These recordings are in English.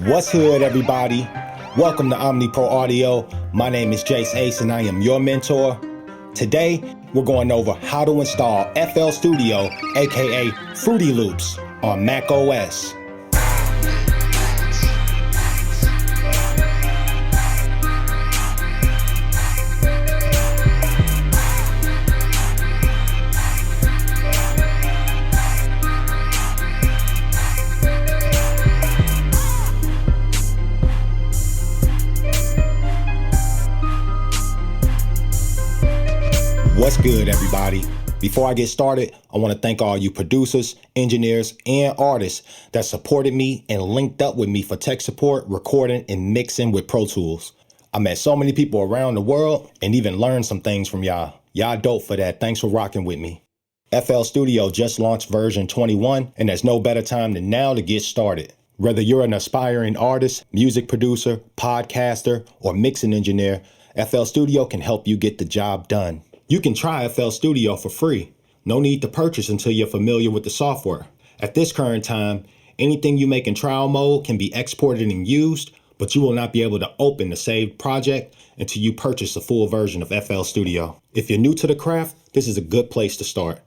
What's good, everybody? Welcome to Omni Pro Audio. My name is Jaceayce and I am your mentor. Today, we're going over how to install FL Studio, aka Fruity Loops, on Mac OS. What's good, everybody? Before I get started, I want to thank all you producers, engineers, and artists that supported me and linked up with me for tech support, recording, and mixing with Pro Tools. I met so many people around the world and even learned some things from y'all. Y'all dope for that. Thanks for rocking with me. FL Studio just launched version 21, and there's no better time than now to get started. Whether you're an aspiring artist, music producer, podcaster, or mixing engineer, FL Studio can help you get the job done. You can try FL Studio for free. No need to purchase until you're familiar with the software. At this current time, anything you make in trial mode can be exported and used, but you will not be able to open the saved project until you purchase a full version of FL Studio. If you're new to the craft, this is a good place to start.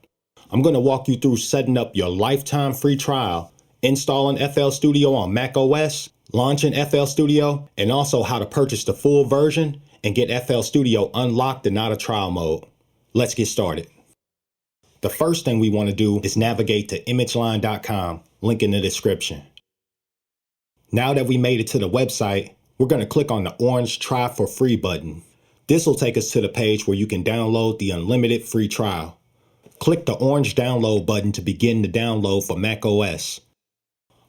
I'm going to walk you through setting up your lifetime free trial, installing FL Studio on Mac OS, launching FL Studio, and also how to purchase the full version and get FL Studio unlocked and out of trial mode. Let's get started. The first thing we want to do is navigate to imageline.com, link in the description. Now that we made it to the website, we're going to click on the orange Try for Free button. This will take us to the page where you can download the unlimited free trial. Click the orange download button to begin the download for Mac OS.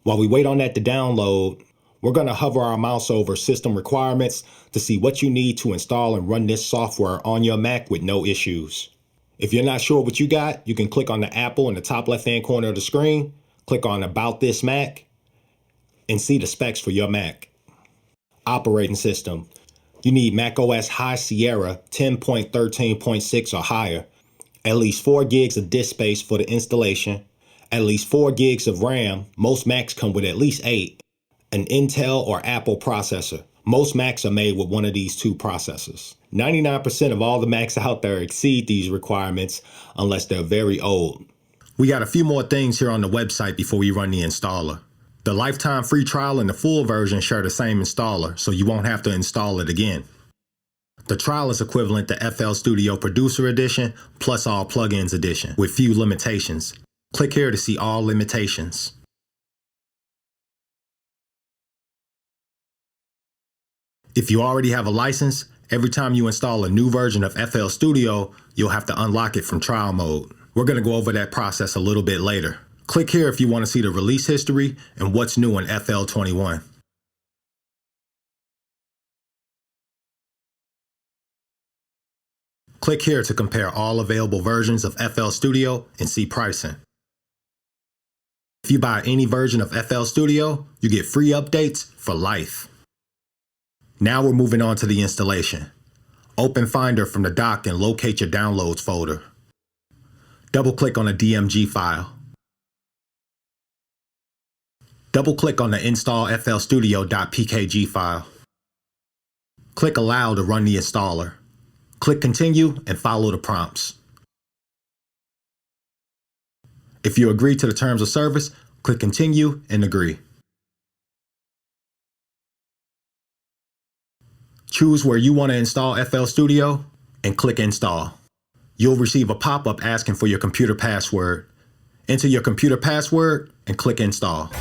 While we wait on that to download, we're going to hover our mouse over System Requirements to see what you need to install and run this software on your Mac with no issues. If you're not sure what you got, you can click on the apple in the top left-hand corner of the screen, click on About This Mac, and see the specs for your Mac. Operating system. You need Mac OS High Sierra 10.13.6 or higher, at least 4 gigs of disk space for the installation, at least 4 gigs of RAM. Most Macs come with at least 8. An Intel or Apple processor. Most Macs are made with one of these two processors. 99% of all the Macs out there exceed these requirements unless they're very old. We got a few more things here on the website before we run the installer. The lifetime free trial and the full version share the same installer, so you won't have to install it again. The trial is equivalent to FL Studio Producer Edition plus All Plugins Edition with few limitations. Click here to see all limitations. If you already have a license, every time you install a new version of FL Studio, you'll have to unlock it from trial mode. We're going to go over that process a little bit later. Click here if you want to see the release history and what's new in FL 21. Click here to compare all available versions of FL Studio and see pricing. If you buy any version of FL Studio, you get free updates for life. Now we're moving on to the installation. Open Finder from the dock and locate your downloads folder. Double-click on the DMG file. Double-click on the install flstudio.pkg file. Click Allow to run the installer. Click Continue and follow the prompts. If you agree to the terms of service, click Continue and agree. Choose where you want to install FL Studio and click Install. You'll receive a pop-up asking for your computer password. Enter your computer password and click Install.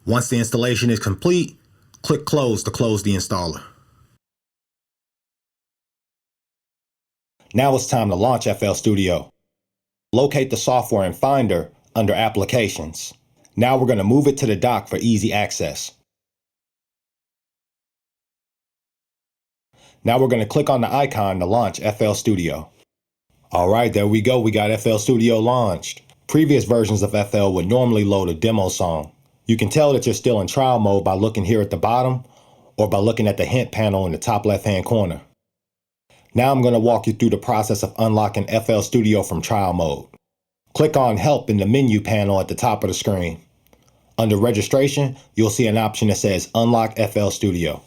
Once the installation is complete, click Close to close the installer. Now it's time to launch FL Studio. Locate the software in Finder under Applications. Now we're going to move it to the dock for easy access. Now we're going to click on the icon to launch FL Studio. All right, there we go. We got FL Studio launched. Previous versions of FL would normally load a demo song. You can tell that you're still in trial mode by looking here at the bottom or by looking at the hint panel in the top left-hand corner. Now I'm going to walk you through the process of unlocking FL Studio from trial mode. Click on Help in the menu panel at the top of the screen. Under Registration, you'll see an option that says Unlock FL Studio.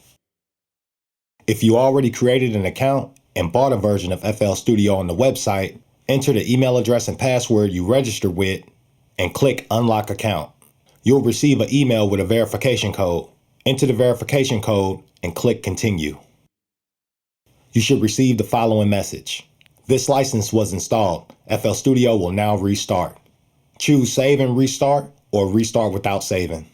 If you already created an account and bought a version of FL Studio on the website, enter the email address and password you registered with and click Unlock Account. You'll receive an email with a verification code. Enter the verification code and click Continue. You should receive the following message. This license was installed. FL Studio will now restart. Choose Save and Restart or Restart without saving.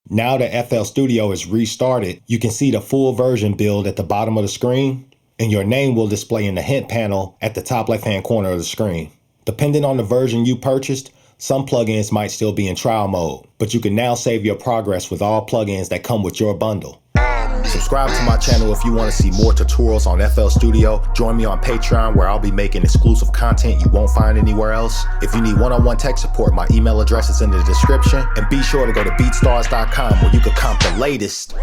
Now that FL Studio is restarted, you can see the full version build at the bottom of the screen, and your name will display in the hint panel at the top left-hand corner of the screen. Depending on the version you purchased, some plugins might still be in trial mode, but you can now save your progress with all plugins that come with your bundle. Subscribe to my channel if you want to see more tutorials on FL Studio. Join me on Patreon where I'll be making exclusive content you won't find anywhere else. If you need one-on-one tech support, my email address is in the description. And be sure to go to beatstars.com where you can comp the latest.